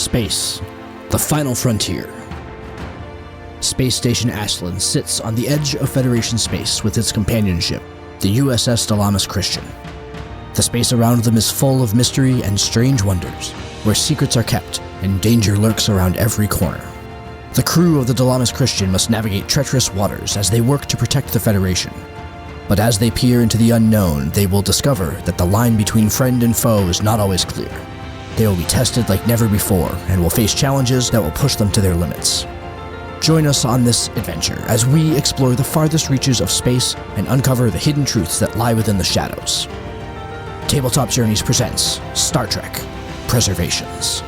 Space, the final frontier. Space Station Ashland sits on the edge of Federation space with its companion ship, the USS Dalamis Christian. The space around them is full of mystery and strange wonders, where secrets are kept and danger lurks around every corner. The crew of the Dalamis Christian must navigate treacherous waters as they work to protect the Federation. But as they peer into the unknown, they will discover that the line between friend and foe is not always clear. They will be tested like never before and will face challenges that will push them to their limits. Join us on this adventure as we explore the farthest reaches of space and uncover the hidden truths that lie within the shadows. Tabletop Journeys presents Star Trek: Preservations.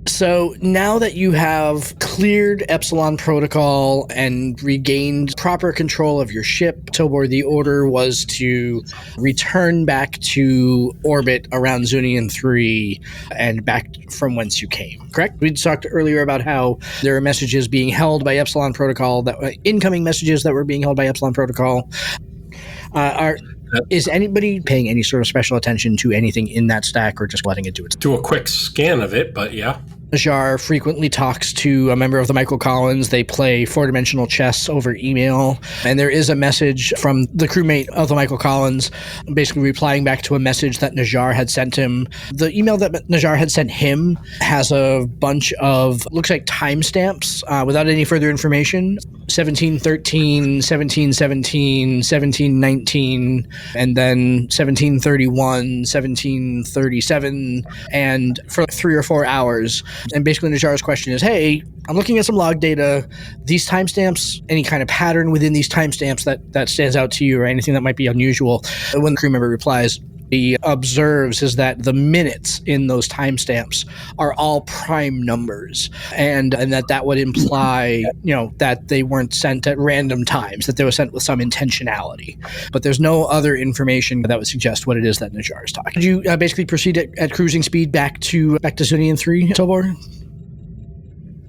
So now that you have cleared Epsilon Protocol and regained proper control of your ship, Tobor, the order was to return back to orbit around Zunnian 3 and back from whence you came, correct? We talked earlier about how there are messages being held by Epsilon Protocol, incoming messages that were being held by Epsilon Protocol. Is anybody paying any sort of special attention to anything in that stack or just letting it do its... Do a quick scan of it, but yeah. Najar frequently talks to a member of the Michael Collins. They play four-dimensional chess over email. And there is a message from the crewmate of the Michael Collins basically replying back to a message that Najar had sent him. The email that Najar had sent him has a bunch of, looks like timestamps without any further information. 1713, 1717, 1719, and then 1731, 1737, and for 3 or 4 hours. And basically Najar's question is, hey, I'm looking at some log data. These timestamps, any kind of pattern within these timestamps that stands out to you or anything that might be unusual? And when the crew member replies, he observes is that the minutes in those timestamps are all prime numbers, and that would imply, that they weren't sent at random times, that they were sent with some intentionality. But there's no other information that would suggest what it is that Najar is talking. Did you basically proceed at cruising speed back to Zunnian 3, Tobor?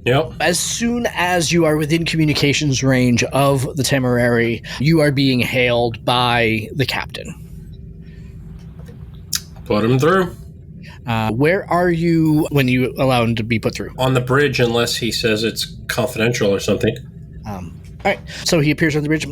Yep. As soon as you are within communications range of the Temporary, you are being hailed by the captain. Put him through. Where are you when you allow him to be put through? On the bridge, unless he says it's confidential or something. All right. So he appears on the bridge.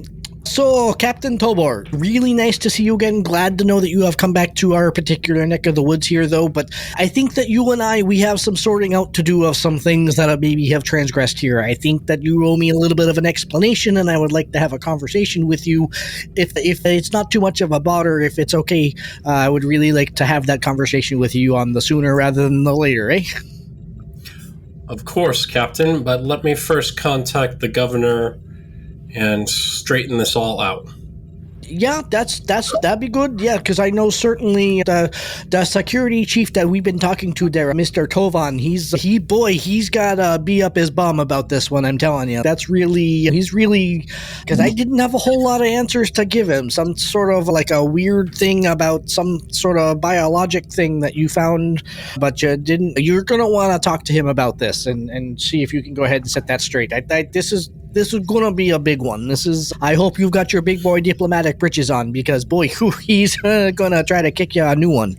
So, Captain Tobor, really nice to see you again. Glad to know that you have come back to our particular neck of the woods here, though. But I think that you and we have some sorting out to do of some things that maybe have transgressed here. I think that you owe me a little bit of an explanation, and I would like to have a conversation with you. If it's not too much of a bother, if it's okay, I would really like to have that conversation with you on the sooner rather than the later, eh? Of course, Captain, but let me first contact the governor and straighten this all out. Yeah, that'd be good. Yeah, because I know certainly the security chief that we've been talking to there, Mr. Tovan, he's got to be up his bum about this one. I'm telling you, he's really, because I didn't have a whole lot of answers to give him. Some sort of like a weird thing about some sort of biologic thing that you found, but you didn't. You're gonna want to talk to him about this and see if you can go ahead and set that straight. This is going to be a big one. I hope you've got your big boy diplomatic britches on, because, boy, he's going to try to kick you a new one.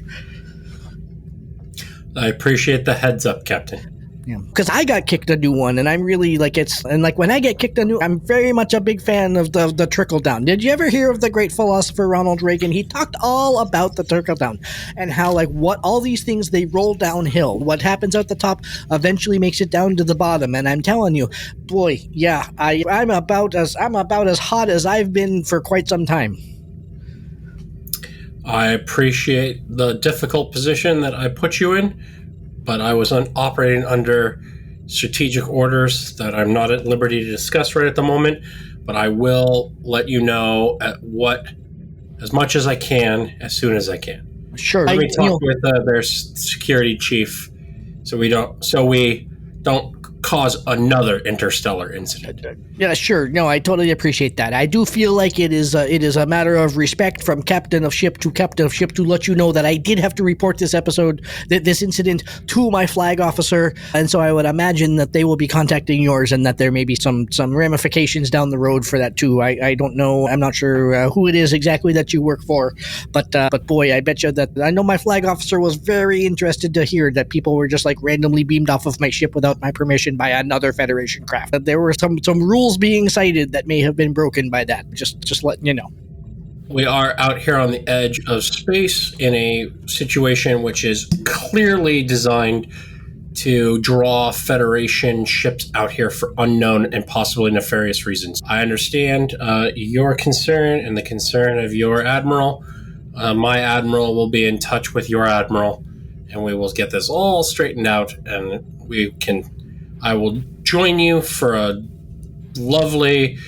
I appreciate the heads up, Captain. Yeah, because I got kicked a new one, and I'm really when I get kicked a new, I'm very much a big fan of the trickle down. Did you ever hear of the great philosopher Ronald Reagan? He talked all about the trickle down and how what all these things, they roll downhill. What happens at the top eventually makes it down to the bottom. And I'm telling you, boy, yeah, I'm about as hot as I've been for quite some time. I appreciate the difficult position that I put you in, but I was operating under strategic orders that I'm not at liberty to discuss right at the moment, but I will let you know as much as I can, as soon as I can. Sure. Let me talk with their security chief so we don't cause another interstellar incident. Yeah, sure. No, I totally appreciate that. I do feel like it is a matter of respect from captain of ship to let you know that I did have to report this incident to my flag officer, and so I would imagine that they will be contacting yours, and that there may be some ramifications down the road for that too. I don't know. I'm not sure who it is exactly that you work for, but boy, I bet you that I know my flag officer was very interested to hear that people were just like randomly beamed off of my ship without my permission by another Federation craft. There were some rules being cited that may have been broken by that. Just letting you know. We are out here on the edge of space in a situation which is clearly designed to draw Federation ships out here for unknown and possibly nefarious reasons. I understand your concern and the concern of your admiral. My admiral will be in touch with your admiral, and we will get this all straightened out, and I will join you for a lovely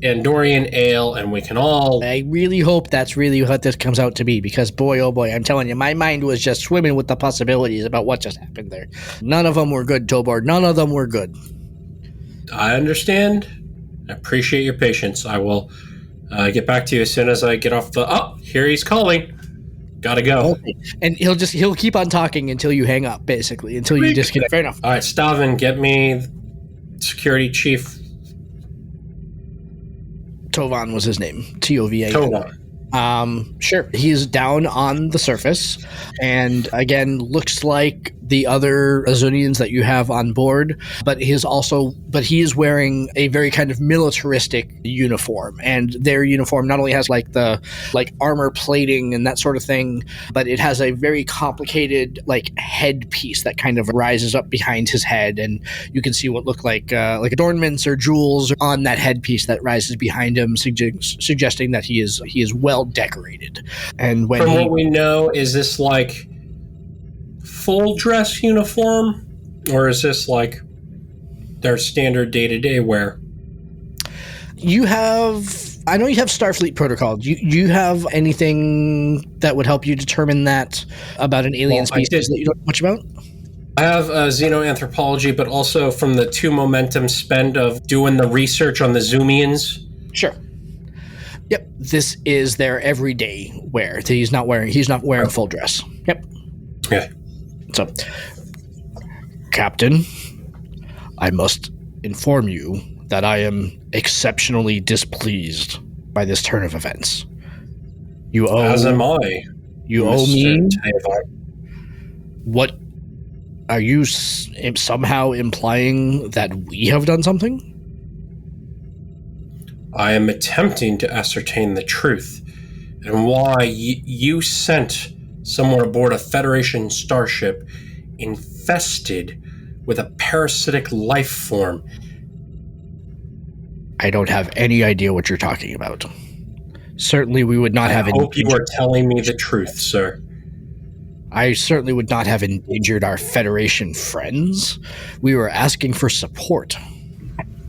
Andorian ale, and we can all... I really hope that's really what this comes out to be, because boy, oh boy, I'm telling you, my mind was just swimming with the possibilities about what just happened there. None of them were good, Tobor. None of them were good. I understand. I appreciate your patience. I will get back to you as soon as I get off the... Oh, here he's calling. Gotta go. Okay. And he'll keep on talking until you hang up, basically, until you disconnect. Fair enough. All right, Stavin, get me security chief. Tovan was his name. T-O-V-A-N. Tovan. Sure. He's down on the surface, and again, looks like the other Zunnians that you have on board, but he is wearing a very kind of militaristic uniform, and their uniform not only has like armor plating and that sort of thing, but it has a very complicated like headpiece that kind of rises up behind his head, and you can see what look like adornments or jewels on that headpiece that rises behind him, suggesting that he is well decorated. And when what we know, is this like full dress uniform, or is this like their standard day-to-day wear? I know you have Starfleet Protocol. Do you have anything that would help you determine that about an alien species that you don't know much about? I have xenoanthropology, but also from the 2 momentum spend of doing the research on the Zunnians. Sure. Yep, this is their everyday wear. He's not wearing full dress. Yep. Yeah. So, Captain, I must inform you that I am exceptionally displeased by this turn of events. As am I. You owe me. What? Are you somehow implying that we have done something? I am attempting to ascertain the truth and why you sent someone aboard a Federation starship infested with a parasitic life form. I don't have any idea what you're talking about. Certainly we would not have... I hope you are telling me the truth, sir. I certainly would not have endangered our Federation friends. We were asking for support.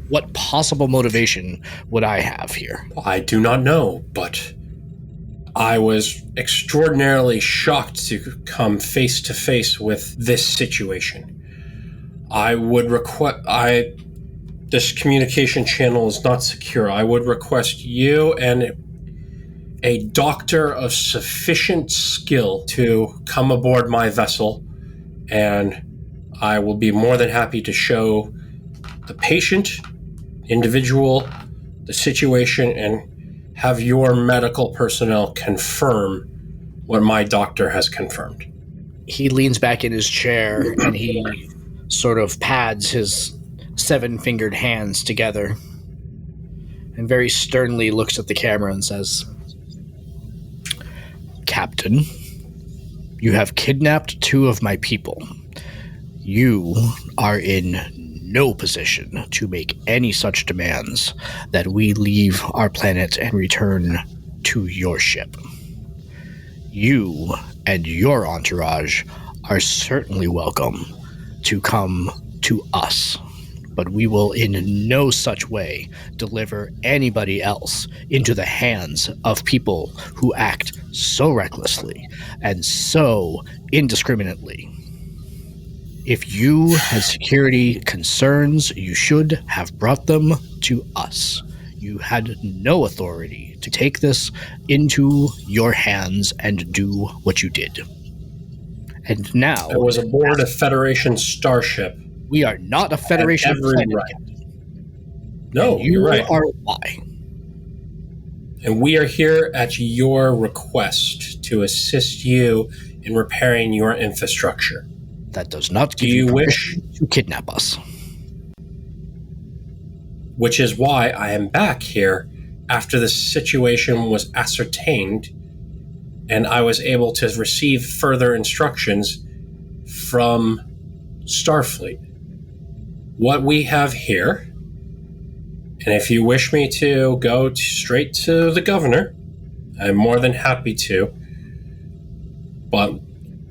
What possible motivation would I have here? I do not know, but I was extraordinarily shocked to come face to face with this situation. I would request... This communication channel is not secure. I would request you and a doctor of sufficient skill to come aboard my vessel, and I will be more than happy to show the patient, individual, the situation, and have your medical personnel confirm what my doctor has confirmed. He leans back in his chair and he sort of pads his 7-fingered hands together and very sternly looks at the camera and says, Captain, you have kidnapped 2 of my people. You are in no position to make any such demands that we leave our planet and return to your ship. You and your entourage are certainly welcome to come to us. But we will in no such way deliver anybody else into the hands of people who act so recklessly and so indiscriminately. If you had security concerns, you should have brought them to us. You had no authority to take this into your hands and do what you did. And now... I was aboard a Federation starship. We are not a Federation planet yet. No, you're right. You are why. And we are here at your request to assist you in repairing your infrastructure. That does not give you permission to kidnap us. Which is why I am back here after the situation was ascertained and I was able to receive further instructions from Starfleet. What we have here, and if you wish me to go straight to the governor, I'm more than happy to, but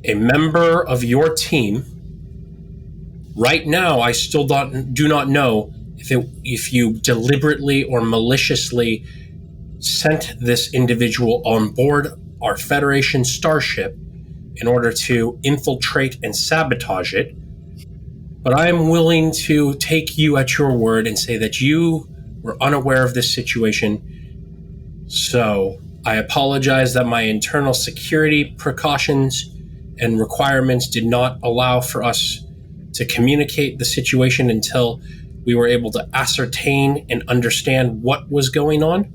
a member of your team, right now I still do not know if you deliberately or maliciously sent this individual on board our Federation starship in order to infiltrate and sabotage it. But I am willing to take you at your word and say that you were unaware of this situation. So I apologize that my internal security precautions and requirements did not allow for us to communicate the situation until we were able to ascertain and understand what was going on.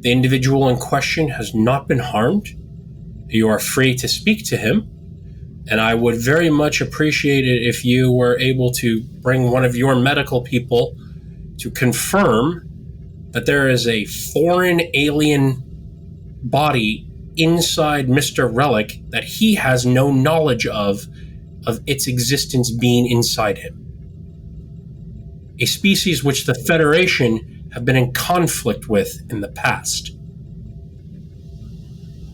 The individual in question has not been harmed. You are free to speak to him. And I would very much appreciate it if you were able to bring one of your medical people to confirm that there is a foreign alien body inside Mr. Relic that he has no knowledge of its existence being inside him. A species which the Federation have been in conflict with in the past.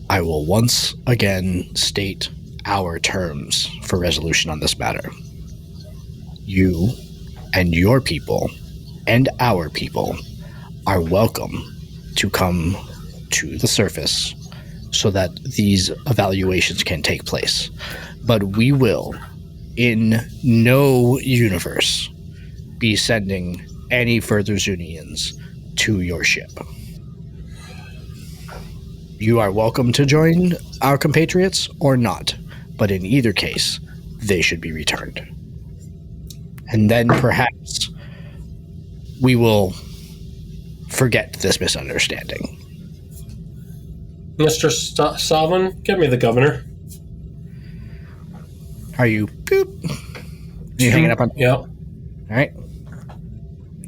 I will once again state our terms for resolution on this matter. You and your people and our people are welcome to come to the surface so that these evaluations can take place. But we will, in no universe, be sending any further Zunnians to your ship. You are welcome to join our compatriots or not, but in either case, they should be returned. And then perhaps we will forget this misunderstanding. Mr. Salvin, get me the governor. Are you... Boop? Are you hanging up on... Yeah. All right.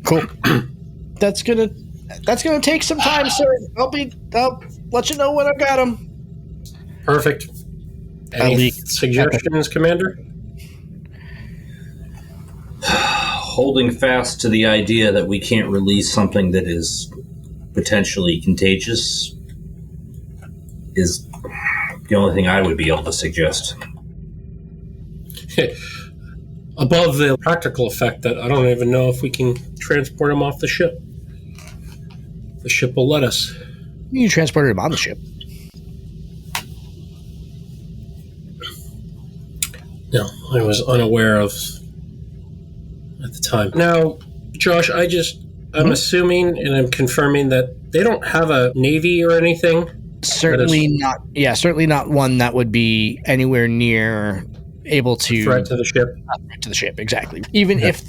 Cool. That's gonna take some time, sir. I'll let you know when I've got him. Perfect. Any suggestions, Commander? Holding fast to the idea that we can't release something that is potentially contagious is the only thing I would be able to suggest. Above the practical effect that I don't even know if we can transport him off the ship. The ship will let us. You transported him on the ship. No, I was unaware of at the time. Now, Josh, I'm assuming and I'm confirming that they don't have a navy or anything. Certainly not. Yeah, certainly not one that would be anywhere near able to threat to the ship. Threat to the ship, exactly. Even if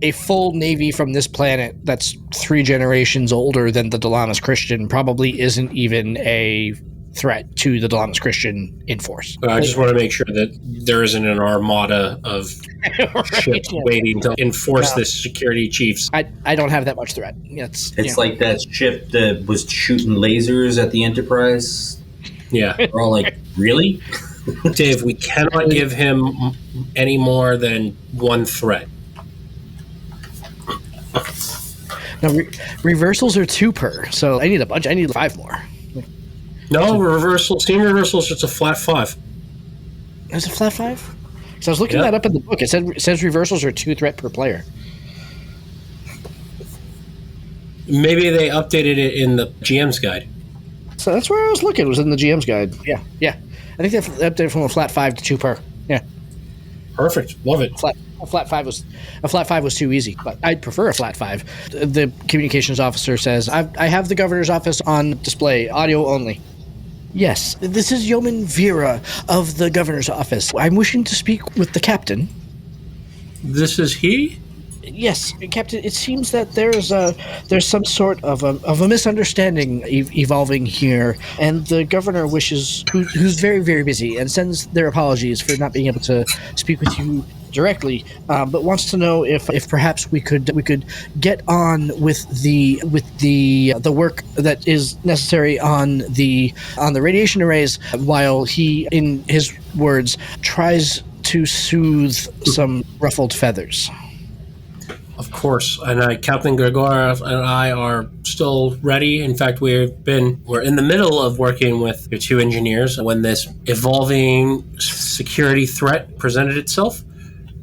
a full navy from this planet that's 3 generations older than the Dalamas Christian probably isn't even a threat to the Dalamas Christian in force. I just want to make sure that there isn't an armada of ships waiting to enforce this security chiefs. I don't have that much threat. It's like that ship that was shooting lasers at the Enterprise. Yeah. We're all like, really? Dave, we cannot give him any more than one threat. Now, reversals are 2 per, so I need a bunch. I need 5 more. No, team reversal is just a flat 5. Is it flat 5? So I was looking that up in the book. It says reversals are 2 threat per player. Maybe they updated it in the GM's guide. So that's where I was looking. It was in the GM's guide. Yeah. I think they updated from a flat 5 to 2 per. Yeah. Perfect. Love it. A flat five was too easy, but I'd prefer a flat 5. The communications officer says, I have the governor's office on display, audio only. Yes, this is Yeoman Vera of the governor's office. I'm wishing to speak with the captain. This is he? Yes, Captain. It seems that there's some sort of a misunderstanding evolving here, and the governor who's very, very busy, and sends their apologies for not being able to speak with you directly, but wants to know if perhaps we could get on with the work that is necessary on the radiation arrays, while he, in his words, tries to soothe some ruffled feathers. Of course, and Captain Gregor and I are still ready. In fact, we're in the middle of working with your 2 engineers when this evolving security threat presented itself,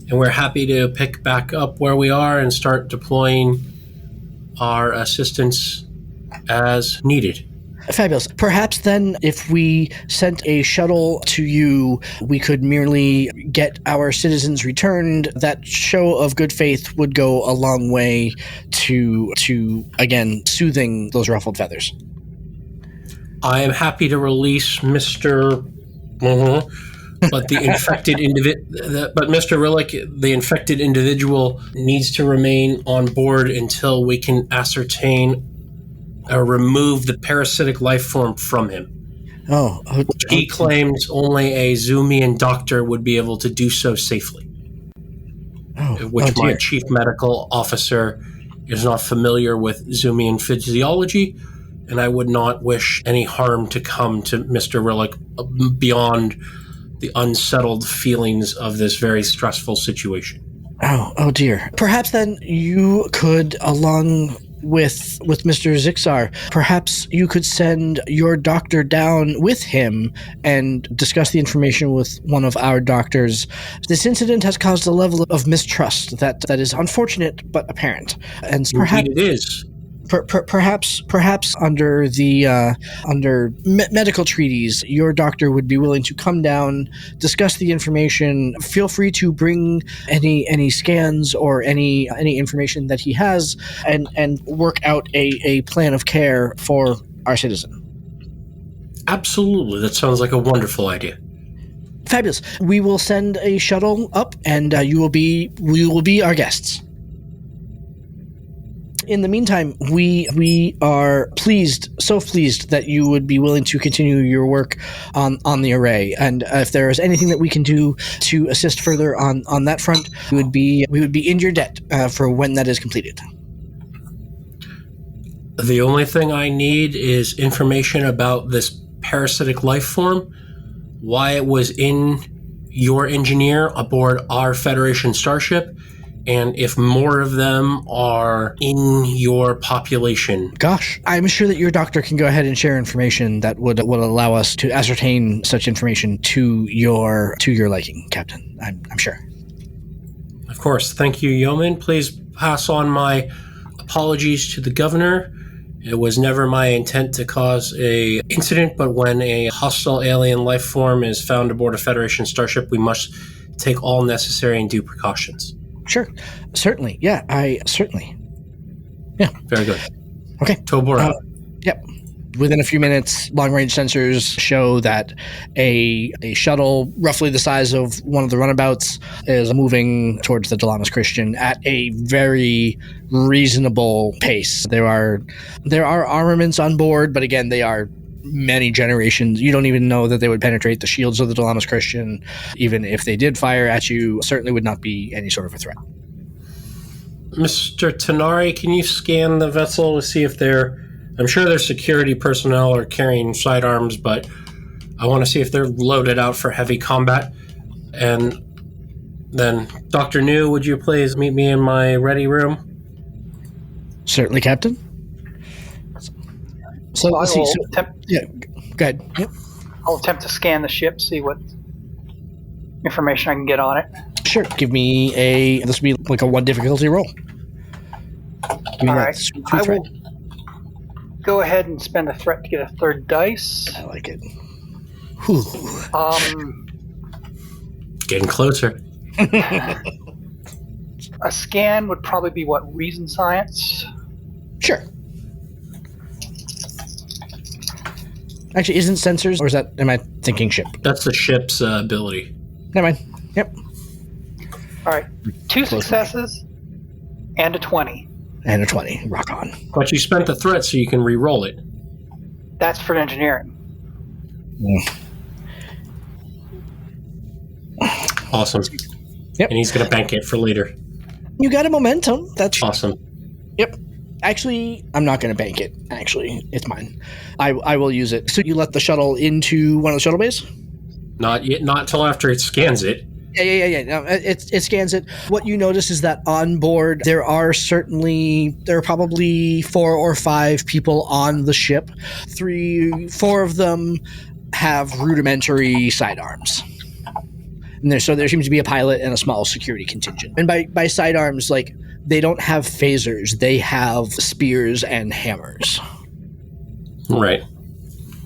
and we're happy to pick back up where we are and start deploying our assistance as needed. Fabulous. Perhaps then, if we sent a shuttle to you, we could merely get our citizens returned. That show of good faith would go a long way to again, soothing those ruffled feathers. I am happy to release Mr. But the infected Mr. Rillick, the infected individual needs to remain on board until we can ascertain or remove the parasitic life form from him. He claims only a Zunnian doctor would be able to do so safely. My chief medical officer is not familiar with Zunnian physiology, and I would not wish any harm to come to Mr. Rillick beyond the unsettled feelings of this very stressful situation. Oh dear. Perhaps then you could, along with Mr. Zixar, perhaps you could send your doctor down with him and discuss the information with one of our doctors. This incident has caused a level of mistrust that is unfortunate but apparent, and perhaps it is. Perhaps under the medical treaties, your doctor would be willing to come down, discuss the information. Feel free to bring any scans or any information that he has, and work out a plan of care for our citizen. Absolutely, that sounds like a wonderful idea. Fabulous. We will send a shuttle up, and we will be our guests. In the meantime, we are so pleased that you would be willing to continue your work on the array. And if there is anything that we can do to assist further on that front, we would be in your debt for when that is completed. The only thing I need is information about this parasitic life form, why it was in your engineer aboard our Federation starship, and if more of them are in your population. Gosh, I'm sure that your doctor can go ahead and share information that would allow us to ascertain such information to your liking, Captain. I'm sure. Of course. Thank you, Yeoman. Please pass on my apologies to the governor. It was never my intent to cause a incident, but when a hostile alien life form is found aboard a Federation starship, we must take all necessary and due precautions. Sure. Certainly. Yeah, certainly. Yeah. Very good. Okay. Tobora. Yep. Within a few minutes, long-range sensors show that a shuttle roughly the size of one of the runabouts is moving towards the Delamas Christian at a very reasonable pace. There are armaments on board, but again, they are many generations. You don't even know that they would penetrate the shields of the Delamas Christian. Even if they did fire at you, certainly would not be any sort of a threat. Mr. Tanari, can you scan the vessel to see if I'm sure their security personnel are carrying sidearms, but I want to see if they're loaded out for heavy combat. And then, Dr. New, would you please meet me in my ready room? Certainly, Captain. So I'll see. Yeah, go ahead. Yep. I'll attempt to scan the ship, see what information I can get on it. Sure. Give me this will be like a 1 difficulty roll. Give me All that right. sweet I threat. will go ahead and spend a threat to get a 3rd dice. I like it. Whew. Getting closer. A scan would probably be what, reason science? Sure. Actually, isn't sensors, or am I thinking ship? That's the ship's ability. Never mind. Yep. All right. 2 successes and a 20. And a 20. Rock on. But you spent the threat so you can re-roll it. That's for engineering. Awesome. Yep. And he's going to bank it for later. You got a momentum. That's Awesome. Yep. Actually, I'm not going to bank it. Actually, it's mine. I will use it. So you let the shuttle into one of the shuttle bays? Not yet. Not till after it scans it. Yeah. No, it scans it. What you notice is that on board, there are probably 4 or 5 people on the ship. 4 of them have rudimentary sidearms. And there seems to be a pilot and a small security contingent. And by sidearms, like, they don't have phasers. They have spears and hammers. Right.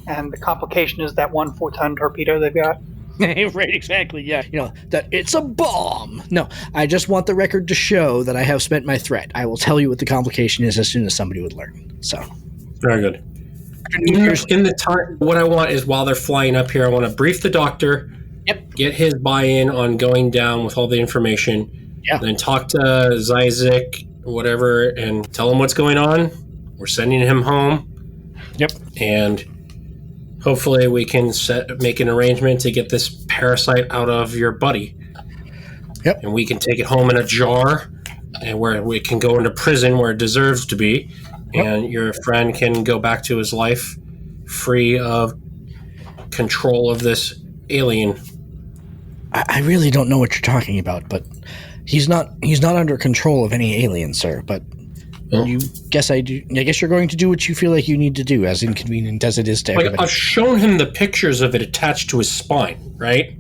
And the complication is that 1 4-ton torpedo they've got. Right, exactly, yeah. That it's a bomb. No, I just want the record to show that I have spent my threat. I will tell you what the complication is as soon as somebody would learn. So, Very good. In the time, what I want is while they're flying up here, I want to brief the doctor. Yep. Get his buy-in on going down with all the information. Yeah. Then talk to Zyzik, whatever, and tell him what's going on. We're sending him home. Yep. And hopefully we can make an arrangement to get this parasite out of your buddy. Yep. And we can take it home in a jar, and where we can go into prison where it deserves to be. Yep. And your friend can go back to his life free of control of this alien. I really don't know what you're talking about, but he's not under control of any alien, sir. But I guess you're going to do what you feel like you need to do, as inconvenient as it is to everybody. I've shown him the pictures of it attached to his spine, right?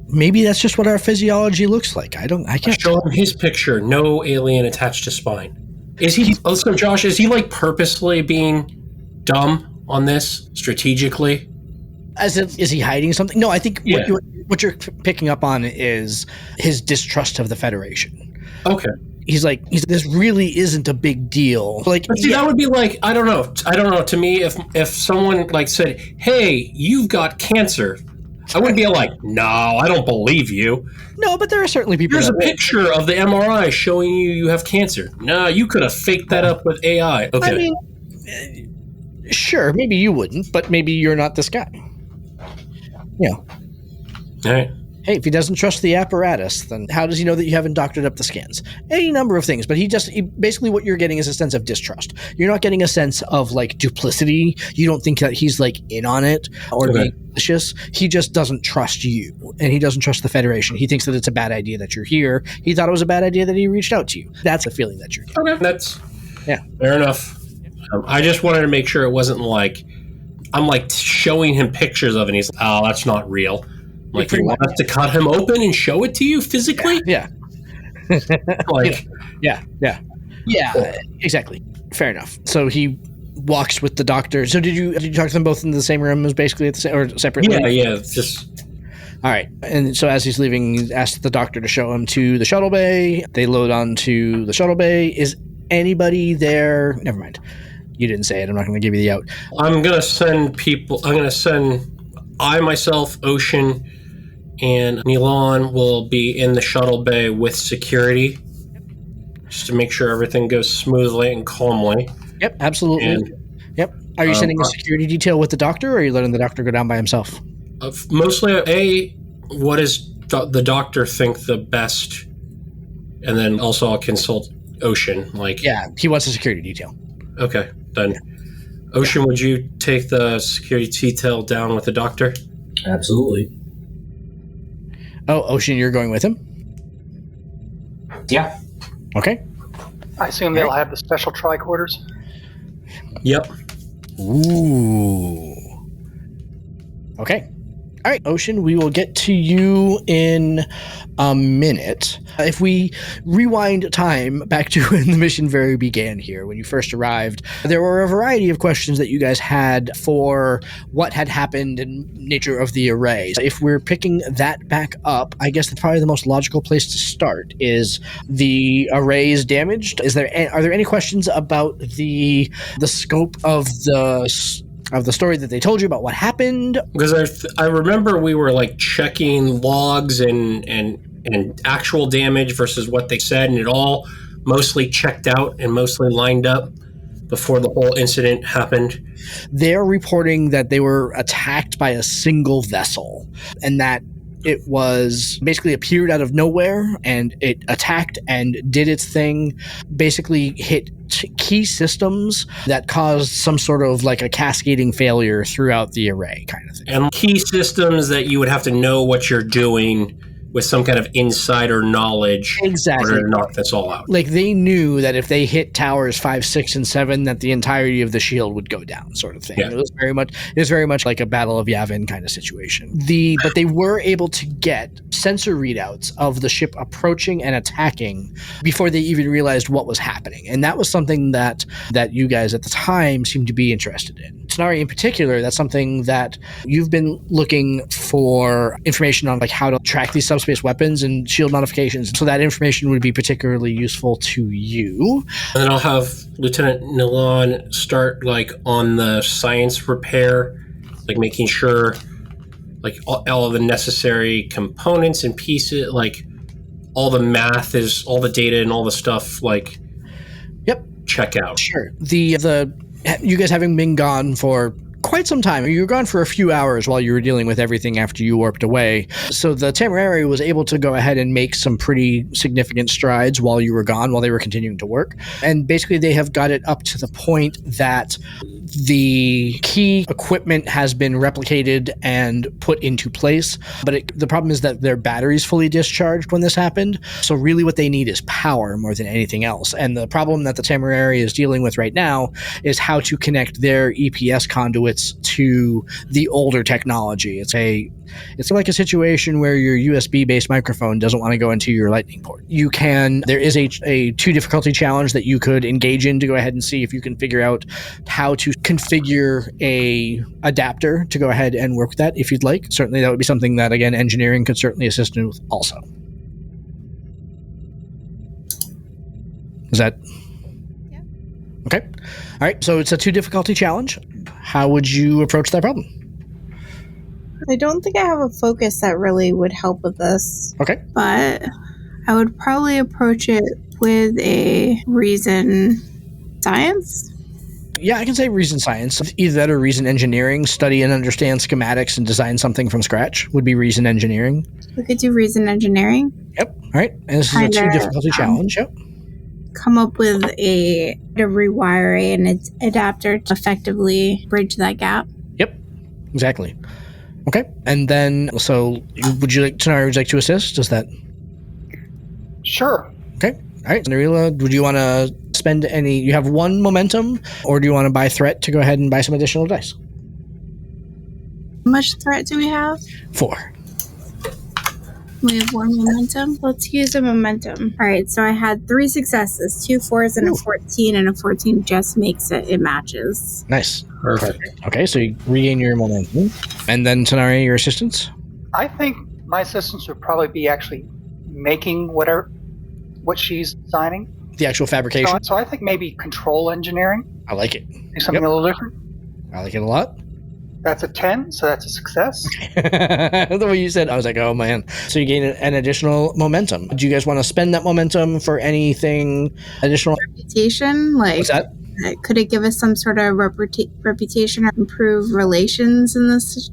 Maybe that's just what our physiology looks like. I can't show him his picture. No alien attached to spine. Is he? Listen, Josh. Is he like purposely being dumb on this strategically? Is he hiding something? No, I think what you're picking up on is his distrust of the Federation. Okay. He's like, this really isn't a big deal. Like, but see, that would be like, I don't know. To me, if someone like said, "Hey, you've got cancer," I wouldn't be like, "No, I don't believe you." No, but there are certainly people. Here's a picture of the MRI showing you have cancer. No, you could have faked that up with AI. Okay. I mean, sure, maybe you wouldn't, but maybe you're not this guy. Yeah. All right. Hey, if he doesn't trust the apparatus, then how does he know that you haven't doctored up the scans? Any number of things, but basically what you're getting is a sense of distrust. You're not getting a sense of like duplicity. You don't think that he's like in on it or being malicious. He just doesn't trust you, and he doesn't trust the Federation. He thinks that it's a bad idea that you're here. He thought it was a bad idea that he reached out to you. That's the feeling that you're getting. Okay, that's fair enough. I just wanted to make sure it wasn't like I'm like showing him pictures of it, and he's like, "Oh, that's not real." Like, you want us to cut him open and show it to you physically? Yeah. Like, yeah, exactly. Fair enough. So he walks with the doctor. So did you talk to them both in the same room, as basically at the same, or separately? Yeah. Just all right. And so as he's leaving, he asks the doctor to show him to the shuttle bay. They load onto the shuttle bay. Is anybody there? Never mind. You didn't say it. I'm not going to give you the out. I'm going to send people. I'm going to send myself, Ocean, and Milan will be in the shuttle bay with security, just to make sure everything goes smoothly and calmly. Yep, absolutely. And, yep. Are you sending a security detail with the doctor, or are you letting the doctor go down by himself? Mostly, what does the doctor think the best? And then also I'll consult Ocean. Yeah, he wants a security detail. Okay, then. Ocean, would you take the security detail down with the doctor? Absolutely. Oh, Ocean, you're going with him? Yeah. Okay. I assume they'll have the special tricorders. Yep. Ooh. Okay. All right, Ocean, we will get to you in a minute. If we rewind time back to when the mission very began here, when you first arrived, there were a variety of questions that you guys had for what had happened and nature of the array. If we're picking that back up, I guess probably the most logical place to start is the array is damaged. Are there any questions about the scope of the story that they told you about what happened? Because I remember we were like checking logs and actual damage versus what they said, and it all mostly checked out and mostly lined up before the whole incident happened. They're reporting that they were attacked by a single vessel, and that it was basically appeared out of nowhere, and it attacked and did its thing, basically hit key systems that caused some sort of like a cascading failure throughout the array kind of thing. And key systems that you would have to know what you're doing with some kind of insider knowledge Exactly. in order to knock this all out. Like they knew that if they hit towers 5, 6, and 7, that the entirety of the shield would go down, sort of thing. Yeah. It was very much like a Battle of Yavin kind of situation. But they were able to get sensor readouts of the ship approaching and attacking before they even realized what was happening. And that was something that you guys at the time seemed to be interested in. Tanari in particular, that's something that you've been looking for information on, like how to track these subspace weapons and shield modifications. So that information would be particularly useful to you. And then I'll have Lieutenant Nilan start like on the science repair, like making sure like all of the necessary components and pieces, like all the math is, all the data and all the stuff, like check out. Sure. You guys having been gone for quite some time. You were gone for a few hours while you were dealing with everything after you warped away. So the Temerary was able to go ahead and make some pretty significant strides while you were gone, while they were continuing to work. And basically they have got it up to the point that the key equipment has been replicated and put into place. But the problem is that their battery's fully discharged when this happened. So really what they need is power more than anything else. And the problem that the Temerary is dealing with right now is how to connect their EPS conduits to the older technology. It's like a situation where your USB-based microphone doesn't want to go into your lightning port. There is a 2 difficulty challenge that you could engage in to go ahead and see if you can figure out how to configure a adapter to go ahead and work with that if you'd like. Certainly that would be something that, again, engineering could certainly assist in with also. Is that? Yeah. Okay. All right. So it's a 2 difficulty challenge. How would you approach that problem? I don't think I have a focus that really would help with this. Okay. But I would probably approach it with a reason science. Yeah, I can say reason science. Either that or reason engineering. Study and understand schematics and design something from scratch would be reason engineering. We could do reason engineering. Yep. All right. And this is a 2 difficulty challenge. Yep. Come up with to rewire an adapter to effectively bridge that gap. Yep. Exactly. Okay. And then, would you like to assist? Does that? Sure. Okay. All right. Narila, would you want to spend any? You have 1 momentum, or do you want to buy threat to go ahead and buy some additional dice? How much threat do we have? 4. We have 1 momentum. Let's use a momentum. All right, so I had 3 successes, 2 4s and a 14, and a 14 just makes it matches. Nice. Perfect. Okay, so you regain your momentum. And then, Tanari, your assistance? I think my assistance would probably be actually making what she's designing. The actual fabrication? So I think maybe control engineering. I like it. Do something a little different. I like it a lot. That's a 10, so that's a success. The way you said, I was like, oh man. So you gain an additional momentum. Do you guys want to spend that momentum for anything additional? Reputation? What's that? Could it give us some sort of reputation or improve relations in this?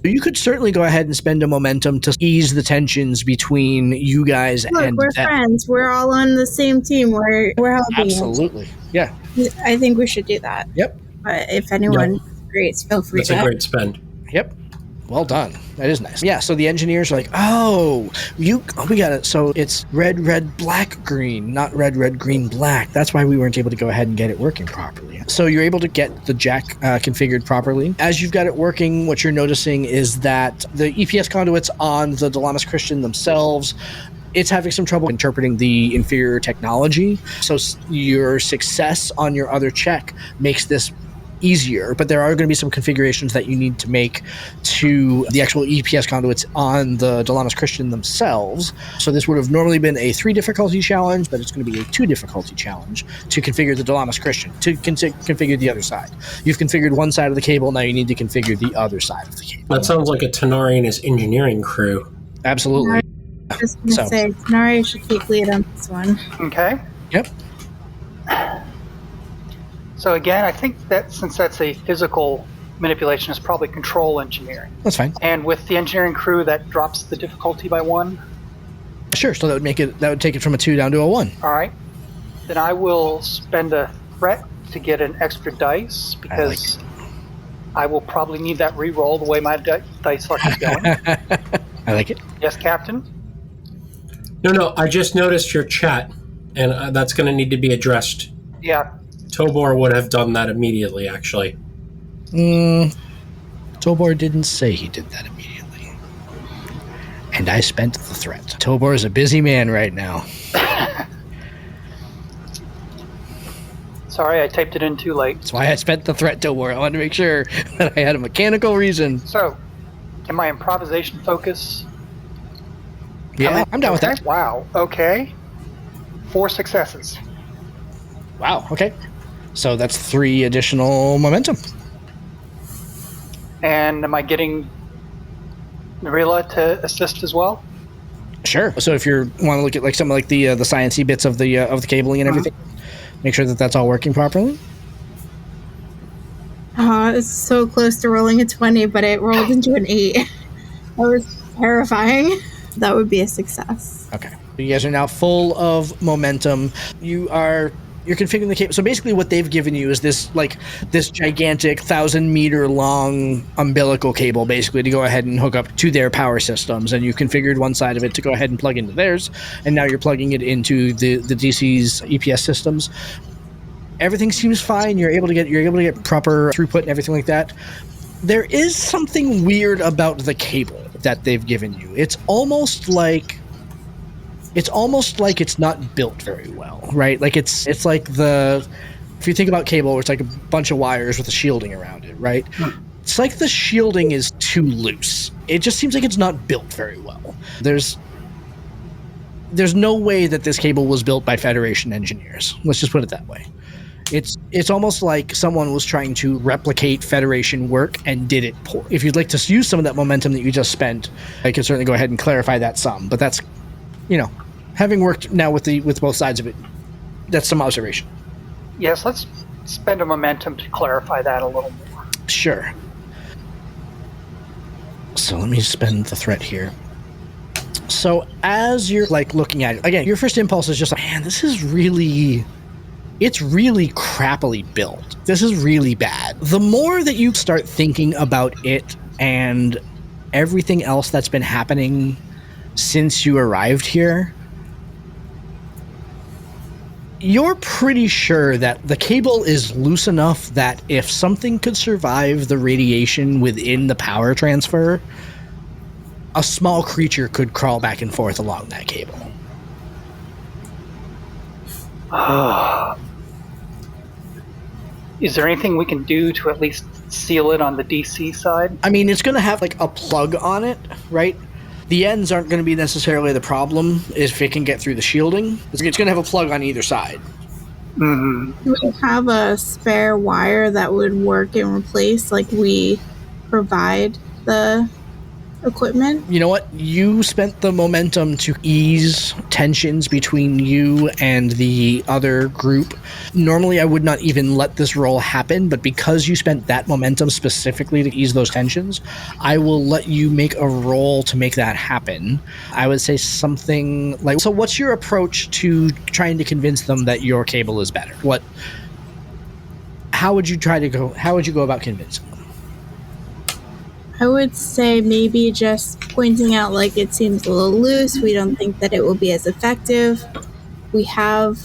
You could certainly go ahead and spend a momentum to ease the tensions between you guys and we're them. friends. We're all on the same team. We're helping. Absolutely. Yeah. I think we should do that. Yep. But if anyone agrees, feel free That's a great spend. Yep. Well done. That is nice. Yeah, so the engineers are like, we got it. So it's red, black, green, not red, green, black. That's why we weren't able to go ahead and get it working properly. So you're able to get the jack configured properly. As you've got it working, what you're noticing is that the EPS conduits on the Delamas Christian themselves, it's having some trouble interpreting the inferior technology. So your success on your other check makes this easier, but there are going to be some configurations that you need to make to the actual EPS conduits on the Delamas Christian themselves. So this would have normally been a 3 difficulty challenge, but it's going to be a 2 difficulty challenge to configure the Delamas Christian, to configure the other side. You've configured one side of the cable, now you need to configure the other side of the cable. That sounds like a Tenari and his engineering crew. Absolutely. I was going to say, Tenari should take lead on this one. Okay. Yep. So again, I think that since that's a physical manipulation, it's probably control engineering. That's fine. And with the engineering crew, that drops the difficulty by 1. Sure. So that would take it from a 2 down to a 1. All right. Then I will spend a threat to get an extra dice because I will probably need that re-roll the way my dice luck is going. I like it. Yes, Captain? No, I just noticed your chat, and that's going to need to be addressed. Yeah. Tobor would have done that immediately, actually. Tobor didn't say he did that immediately. And I spent the threat. Tobor is a busy man right now. Sorry, I typed it in too late. That's why I spent the threat, Tobor. I wanted to make sure that I had a mechanical reason. So, can my improvisation focus... Yeah, I'm down with that. Wow, okay. 4 successes. Wow, okay. So that's 3 additional momentum. And am I getting Narila to assist as well? Sure. So if you want to look at like something like the sciencey bits of the cabling and everything, make sure that that's all working properly. It's so close to rolling a 20, but it rolled into an 8. That was terrifying. That would be a success. Okay. You guys are now full of momentum. You're configuring the cable. So basically what they've given you is this gigantic 1,000-meter long umbilical cable basically to go ahead and hook up to their power systems. And you configured one side of it to go ahead and plug into theirs. And now you're plugging it into the DC's EPS systems. Everything seems fine. You're able to get proper throughput and everything like that. There is something weird about the cable that they've given you. It's almost like it's not built very well, right? Like it's like if you think about cable, it's like a bunch of wires with a shielding around it, right? It's like the shielding is too loose. It just seems like it's not built very well. There's no way that this cable was built by Federation engineers. Let's just put it that way. It's almost like someone was trying to replicate Federation work and did it poor. If you'd like to use some of that momentum that you just spent, I can certainly go ahead and clarify that some. But that's, having worked now with both sides of it, that's some observation. Yes, let's spend a momentum to clarify that a little more. Sure. So let me spend the threat here. So as you're looking at it, again, your first impulse is just like, man, it's really crappily built. This is really bad. The more that you start thinking about it and everything else that's been happening since you arrived here, you're pretty sure that the cable is loose enough that if something could survive the radiation within the power transfer, a small creature could crawl back and forth along that cable. Is there anything we can do to at least seal it on the DC side? I mean, it's going to have a plug on it, right? The ends aren't going to be necessarily the problem if it can get through the shielding. It's going to have a plug on either side. Mm-hmm. Do we have a spare wire that would work and replace, we provide the equipment? You know what? You spent the momentum to ease tensions between you and the other group. Normally, I would not even let this roll happen, but because you spent that momentum specifically to ease those tensions, I will let you make a roll to make that happen. I would say something like, so what's your approach to trying to convince them that your cable is better? How would you go about convincing them? I would say maybe just pointing out it seems a little loose. We don't think that it will be as effective. We have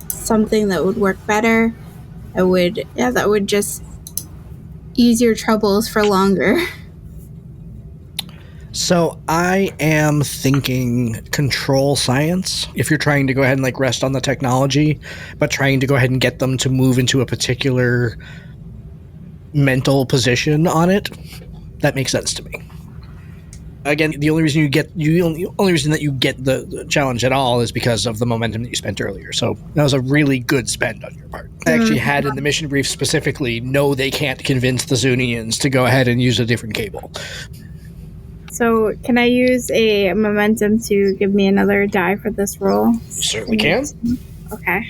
something that would work better. that would just ease your troubles for longer. So I am thinking control science. If you're trying to go ahead and like rest on the technology, but trying to go ahead and get them to move into a particular mental position on it, that makes sense to me. Again, the only reason that you get the challenge at all is because of the momentum that you spent earlier. So that was a really good spend on your part. I actually had in the mission brief specifically, no, they can't convince the Zunnians to go ahead and use a different cable. So can I use a momentum to give me another die for this roll? You certainly can. Okay.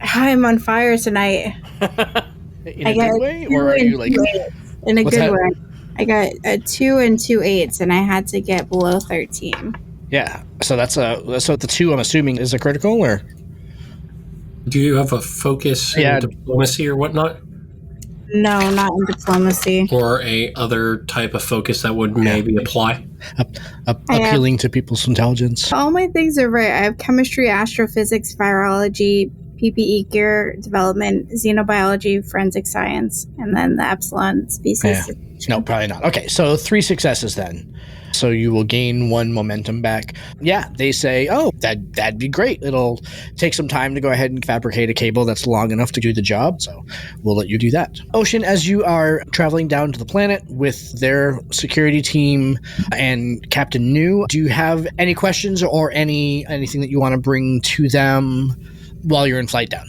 I'm on fire tonight. In a good way? Or are you like... In a What's good that? way. I got a 2 and 2 8s, and I had to get below 13. Yeah. So so the 2, I'm assuming, is a critical, or? Do you have a focus in diplomacy or whatnot? No, not in diplomacy. Or a other type of focus that would maybe apply? Appealing to people's intelligence. All my things are right. I have chemistry, astrophysics, virology, PPE gear development, xenobiology, forensic science, and then the Epsilon species. Yeah. No, probably not. Okay, so 3 successes then. So you will gain 1 momentum back. Yeah, they say, oh, that'd be great. It'll take some time to go ahead and fabricate a cable that's long enough to do the job, so we'll let you do that. Ocean, as you are traveling down to the planet with their security team and Captain New, do you have any questions or anything that you want to bring to them while you're in flight down?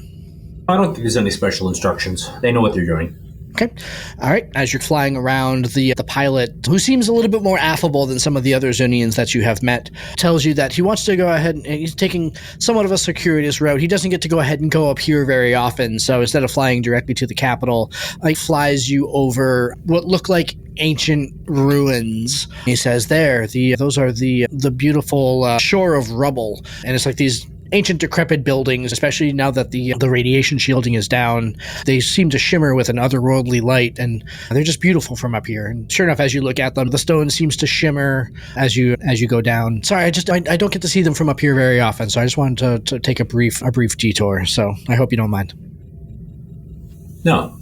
I don't think there's any special instructions. They know what they're doing. Okay. All right. As you're flying around, the pilot, who seems a little bit more affable than some of the other Zunnians that you have met, tells you that he wants to go ahead and he's taking somewhat of a circuitous route. He doesn't get to go ahead and go up here very often. So instead of flying directly to the capital, he flies you over what look like ancient ruins. He says those are the beautiful shore of rubble. And it's like these ancient decrepit buildings, especially now that the radiation shielding is down. They seem to shimmer with an otherworldly light, and they're just beautiful from up here. And sure enough, as you look at them, the stone seems to shimmer as you go down. Sorry, I don't get to see them from up here very often, so I just wanted to take a brief detour. So I hope you don't mind. No.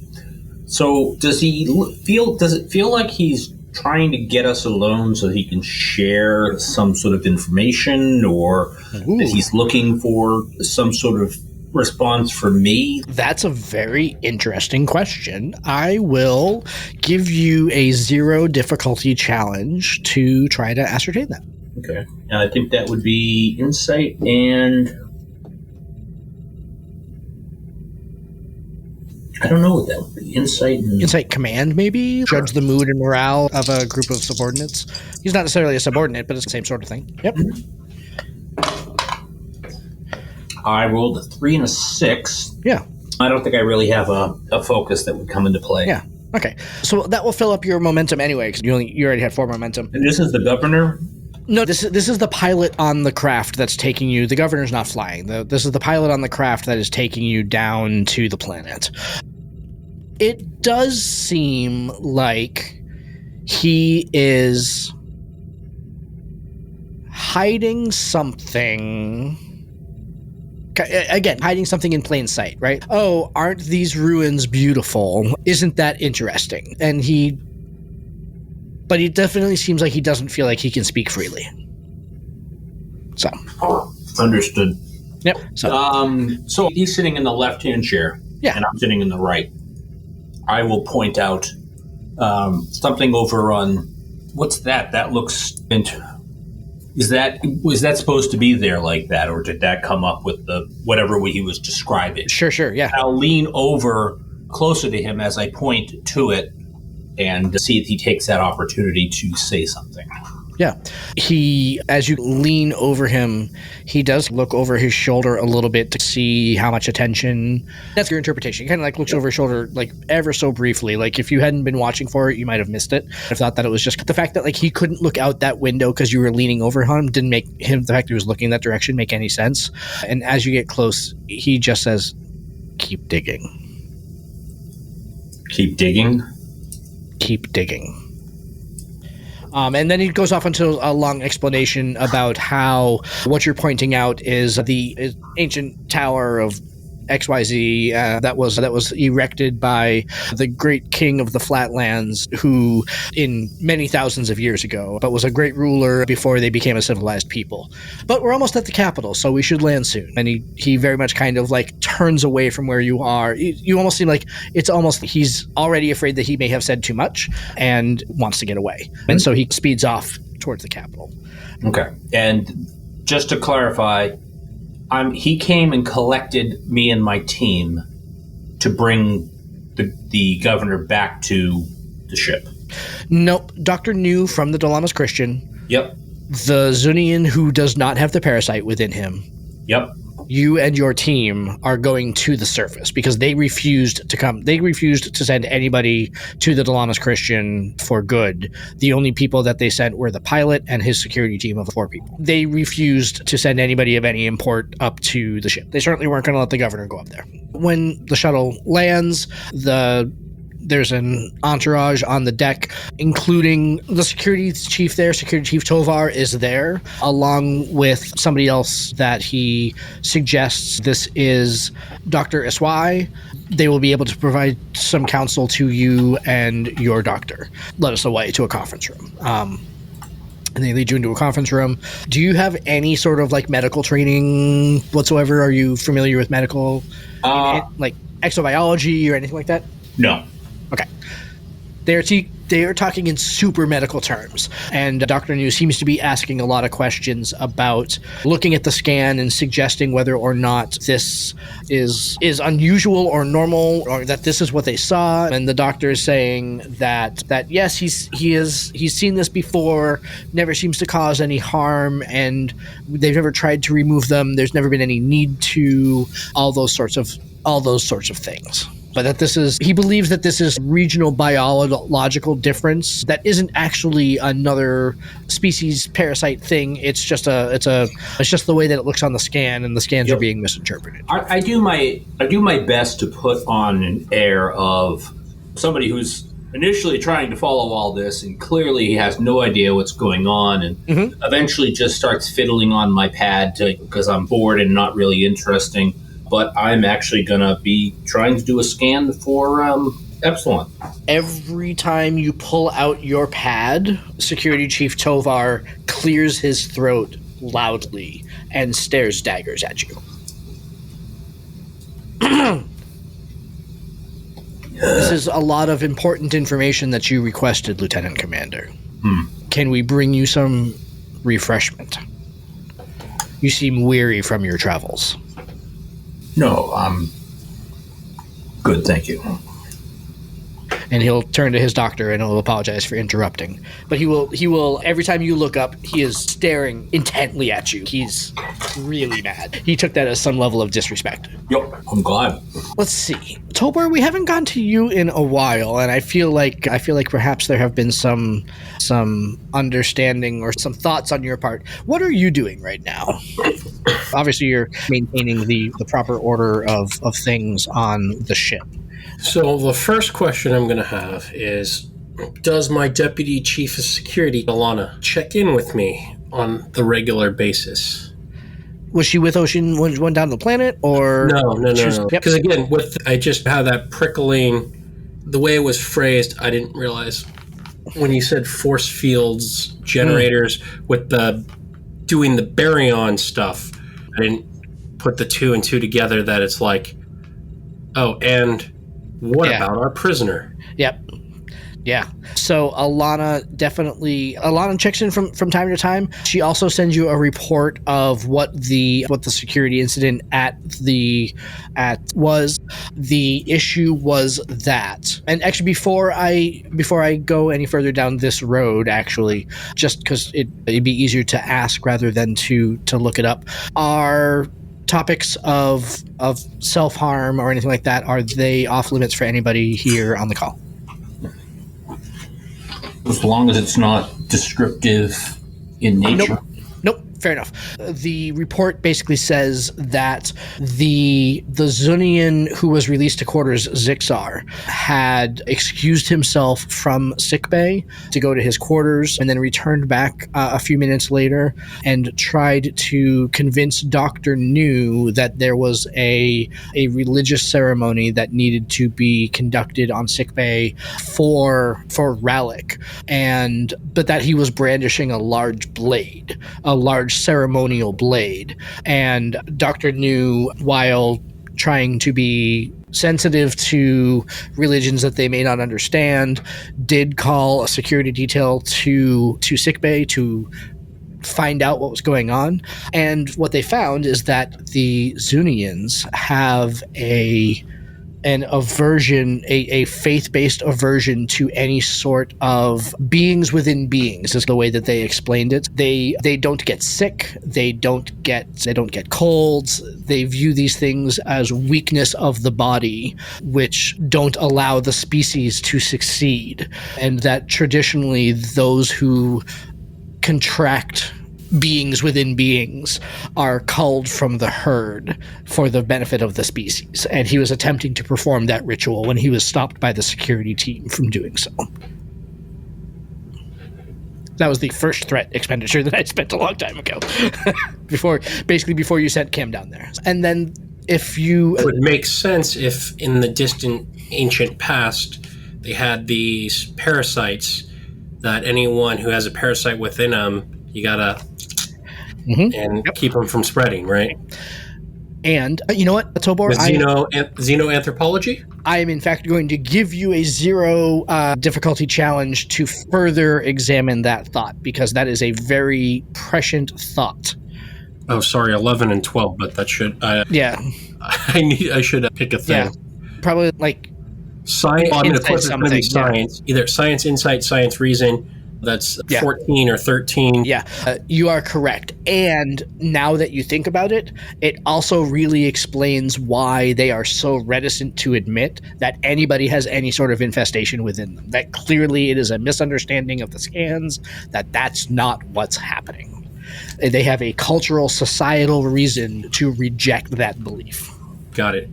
So does it feel like he's trying to get us alone so he can share some sort of information, or that he's looking for some sort of response from me? That's a very interesting question. I will give you a 0 difficulty challenge to try to ascertain that. Okay. And I think that would be insight and... I don't know what that would be. Insight command, maybe? Judge the mood and morale of a group of subordinates. He's not necessarily a subordinate, but it's the same sort of thing. Yep. I rolled a 3 and a 6. Yeah. I don't think I really have a focus that would come into play. Yeah. Okay. So that will fill up your momentum anyway, because you already had 4 momentum. And this is the governor? No, this is the pilot on the craft that's taking you. The governor's not flying. This is the pilot on the craft that is taking you down to the planet. It does seem like he is hiding something. Again, hiding something in plain sight, right? Oh, aren't these ruins beautiful? Isn't that interesting? But he definitely seems like he doesn't feel like he can speak freely. So. Understood. Yep. So he's sitting in the left-hand chair. Yeah. And I'm sitting in the right. I will point out something over on, what's that? That looks, was that supposed to be there like that, or did that come up with the whatever he was describing? Sure, yeah. I'll lean over closer to him as I point to it and see if he takes that opportunity to say something. Yeah. As you lean over him, he does look over his shoulder a little bit to see how much attention. That's your interpretation. He kind of like looks over his shoulder like ever so briefly. Like if you hadn't been watching for it, you might have missed it. I thought that it was just the fact that like he couldn't look out that window because you were leaning over him didn't make him, the fact that he was looking that direction, make any sense. And as you get close, he just says, "Keep digging." Keep digging? Keep digging. And then he goes off into a long explanation about how what you're pointing out is the ancient tower of XYZ that was erected by the great king of the Flatlands, who in many thousands of years ago, but was a great ruler before they became a civilized people. But we're almost at the capital, so we should land soon. And he very much kind of like turns away from where you are. You almost seem like it's almost he's already afraid that he may have said too much and wants to get away. And so he speeds off towards the capital. Okay. And just to clarify, he came and collected me and my team to bring the governor back to the ship. Nope. Dr. New from the Dalamas Christian. Yep. The Zunnian who does not have the parasite within him. Yep. You and your team are going to the surface because they refused to come. They refused to send anybody to the Dalamas Christian for good. The only people that they sent were the pilot and his security team of 4 people. They refused to send anybody of any import up to the ship. They certainly weren't going to let the governor go up there. When the shuttle lands, there's an entourage on the deck, including the security chief there. Security Chief Tovar is there, along with somebody else that he suggests. This is Dr. Iswai. They will be able to provide some counsel to you and your doctor. Let us away to a conference room. And they lead you into a conference room. Do you have any sort of like medical training whatsoever? Are you familiar with medical, like exobiology or anything like that? No. Okay. They are talking in super medical terms, and Dr. New seems to be asking a lot of questions about looking at the scan and suggesting whether or not this is unusual or normal, or that this is what they saw. And the doctor is saying that yes, he's seen this before, never seems to cause any harm, and they've never tried to remove them. There's never been any need to, all those sorts of things. But that he believes that this is regional biological difference that isn't actually another species parasite thing. It's just the way that it looks on the scan, and the scans are being misinterpreted. I do my best to put on an air of somebody who's initially trying to follow all this, and clearly he has no idea what's going on, and eventually just starts fiddling on my pad because I'm bored and not really interesting. But I'm actually going to be trying to do a scan for Epsilon. Every time you pull out your pad, Security Chief Tovar clears his throat loudly and stares daggers at you. This is a lot of important information that you requested, Lieutenant Commander. Can we bring you some refreshment? You seem weary from your travels. No, I'm good, thank you. And he'll turn to his doctor and he'll apologize for interrupting. But he will, every time you look up, he is staring intently at you. He's really mad. He took that as some level of disrespect. Yep, I'm glad. Let's see. Tobar, we haven't gone to you in a while, and I feel like perhaps there have been some understanding or some thoughts on your part. What are you doing right now? Obviously, you're maintaining the proper order of things on the ship. So the first question I'm going to have is, does my Deputy Chief of Security, Alana, check in with me on the regular basis? Was she with Ocean when she went down to the planet, or no? Yep. Because again, I just had that prickling. The way it was phrased, I didn't realize when you said force fields generators with doing the baryon stuff. I didn't put the 2 and 2 together. That it's like, oh, and what about our prisoner? Yep. Yeah. So Alana checks in from time to time. She also sends you a report of what the security incident was. The issue was that, and actually before I go any further down this road, actually, just because it'd be easier to ask rather than to look it up, are topics of self-harm or anything like that, are they off limits for anybody here on the call? As long as it's not descriptive in nature. Nope. fair enough. The report basically says that the Zunnian who was released to quarters, Zixar, had excused himself from sickbay to go to his quarters and then returned back a few minutes later and tried to convince Dr. New that there was a religious ceremony that needed to be conducted on sickbay for Rallick, but that he was brandishing a large blade, a large ceremonial blade. And Dr. New, while trying to be sensitive to religions that they may not understand, did call a security detail to sickbay to find out what was going on. And what they found is that the Zunnians have an aversion, a faith-based aversion to any sort of beings within beings, is the way that they explained it. They don't get sick, they don't get colds. They view these things as weakness of the body, which don't allow the species to succeed. And that traditionally those who contract beings within beings are culled from the herd for the benefit of the species. And he was attempting to perform that ritual when he was stopped by the security team from doing so. That was the first threat expenditure that I spent a long time ago. before you sent Cam down there. And then if you... It would make sense if in the distant ancient past they had these parasites that anyone who has a parasite within them, you gotta keep them from spreading, right? And you know what, Tobor? With xenoanthropology? I am in fact going to give you a 0 difficulty challenge to further examine that thought, because that is a very prescient thought. Oh, sorry, 11 and 12, but that should... yeah. I should pick a thing. Yeah. Probably like... Science. Well, I mean, of course, it's going to be science. Yeah. Either science, insight, science, reason. That's 14 or 13. Yeah, you are correct. And now that you think about it, it also really explains why they are so reticent to admit that anybody has any sort of infestation within them. That clearly it is a misunderstanding of the scans, that's not what's happening. They have a cultural, societal reason to reject that belief. Got it.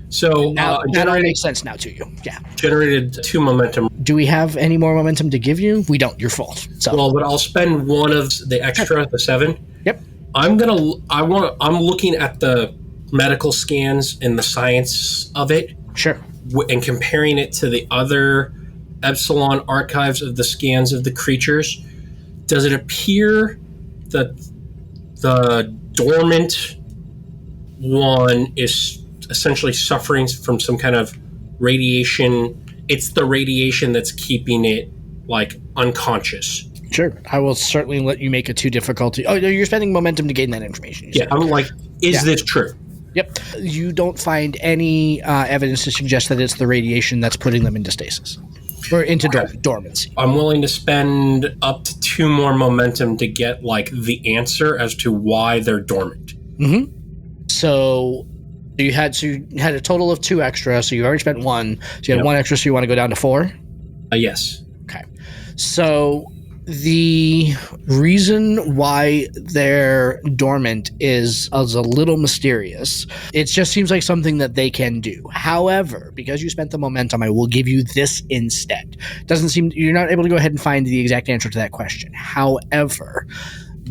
So that all makes sense now to you. Yeah. Generated 2 momentum. Do we have any more momentum to give you? We don't. You're full. So. Well, but I'll spend one of the extra, the 7. Yep. I'm looking at the medical scans and the science of it. Sure. And comparing it to the other Epsilon archives of the scans of the creatures. Does it appear that the dormant one is essentially suffering from some kind of radiation? It's the radiation that's keeping it like unconscious. Sure. I will certainly let you make a 2 difficulty. Oh, you're spending momentum to gain that information. Yeah. I'm like, is this true? Yep. You don't find any evidence to suggest that it's the radiation that's putting them into stasis or into dormancy. I'm willing to spend up to 2 more momentum to get like the answer as to why they're dormant. Mm-hmm. So you had a total of 2 extra, so you already spent 1. So you had 1 extra, so you want to go down to 4? Yes. Okay. So the reason why they're dormant is a little mysterious. It just seems like something that they can do. However, because you spent the momentum, I will give you this instead. You're not able to go ahead and find the exact answer to that question. However,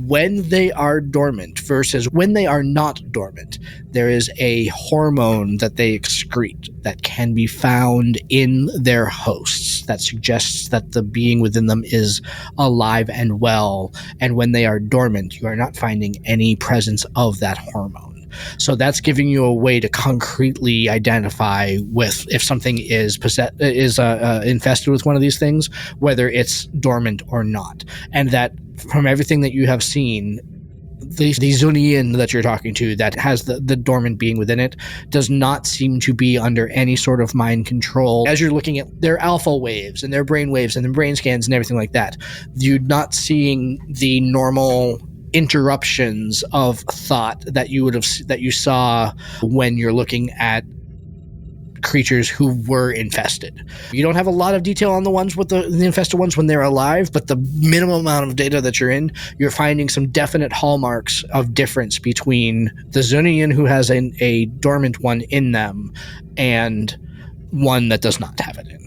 when they are dormant versus when they are not dormant, there is a hormone that they excrete that can be found in their hosts that suggests that the being within them is alive and well. And when they are dormant, you are not finding any presence of that hormone. So that's giving you a way to concretely identify with if something is infested with one of these things, whether it's dormant or not. And that from everything that you have seen, the Zunnian that you're talking to that has the dormant being within it does not seem to be under any sort of mind control. As you're looking at their alpha waves and their brain waves and their brain scans and everything like that, you're not seeing the normal interruptions of thought that you saw when you're looking at creatures who were infested. You don't have a lot of detail on the ones with the infested ones when they're alive, but the minimum amount of data that you're finding some definite hallmarks of difference between the Zunnian who has a dormant one in them and one that does not have it in.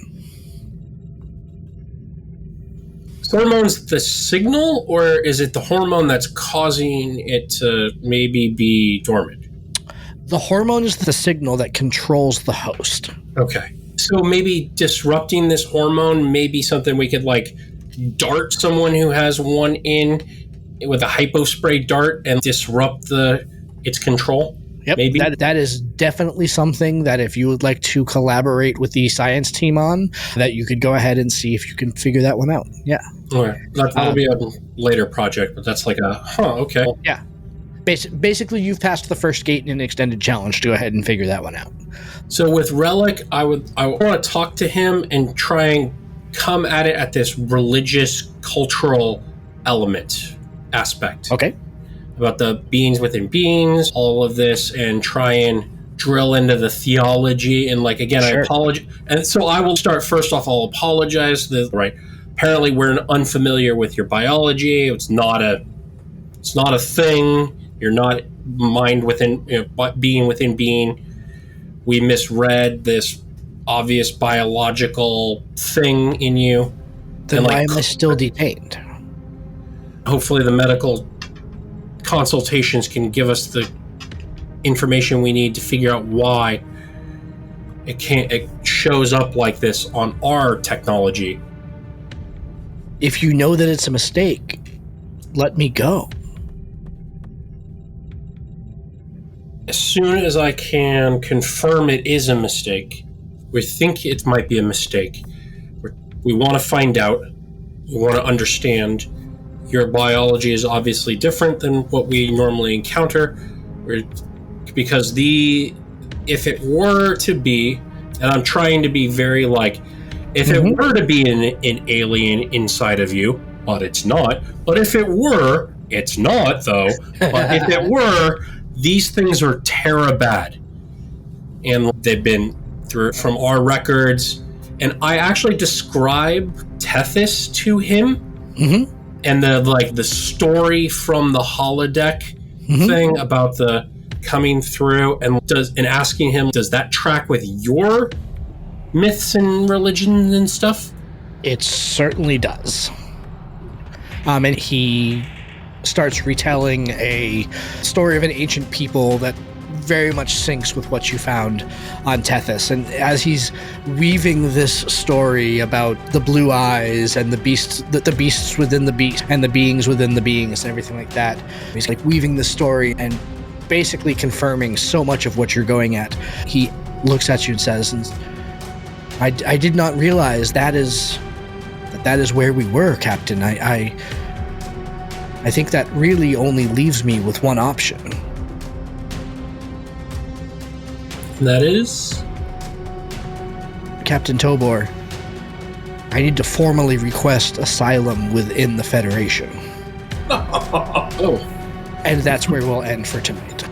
Hormone's the signal, or is it the hormone that's causing it to maybe be dormant? The hormone is the signal that controls the host. Okay. So maybe disrupting this hormone may be something we could dart someone who has one in with a hypospray dart and disrupt its control. Yep. Maybe that is definitely something that if you would like to collaborate with the science team on, that you could go ahead and see if you can figure that one out. Yeah. All right. That'll be a later project, but that's okay. Yeah. Basically, you've passed the first gate in an extended challenge. Go ahead and figure that one out. So with Relic, I want to talk to him and try and come at it at this religious, cultural element aspect. Okay. About the beings within beings, all of this, and try and drill into the theology. And again, Sure. I apologize. And so I will start first off. I'll apologize. Apparently, we're unfamiliar with your biology. It's not a thing. You're not mind within, being within being. We misread this obvious biological thing in you. Then why am I still detained? Hopefully the medical consultations can give us the information we need to figure out why it shows up like this on our technology. If you know that it's a mistake, let me go. As soon as I can confirm it is a mistake, we think it might be a mistake. We want to find out. We want to understand. Your biology is obviously different than what we normally encounter. Because if it were to be, and I'm trying to be very if it were to be an alien inside of you, but it's not. But if it were, it's not though. But if it were, these things are terabad, and they've been through from our records. And I actually describe Tethys to him, and the story from the holodeck thing about the coming through, and asking him, does that track with your myths and religions and stuff? It certainly does. And he starts retelling a story of an ancient people that very much syncs with what you found on Tethys. And as he's weaving this story about the blue eyes and the beasts within the beast and the beings within the beings and everything like that, he's weaving the story and basically confirming so much of what you're going at. He looks at you and says, I did not realize that is where we were, Captain. I think that really only leaves me with one option. That is? Captain Tobor, I need to formally request asylum within the Federation. Oh. And that's where we'll end for tonight.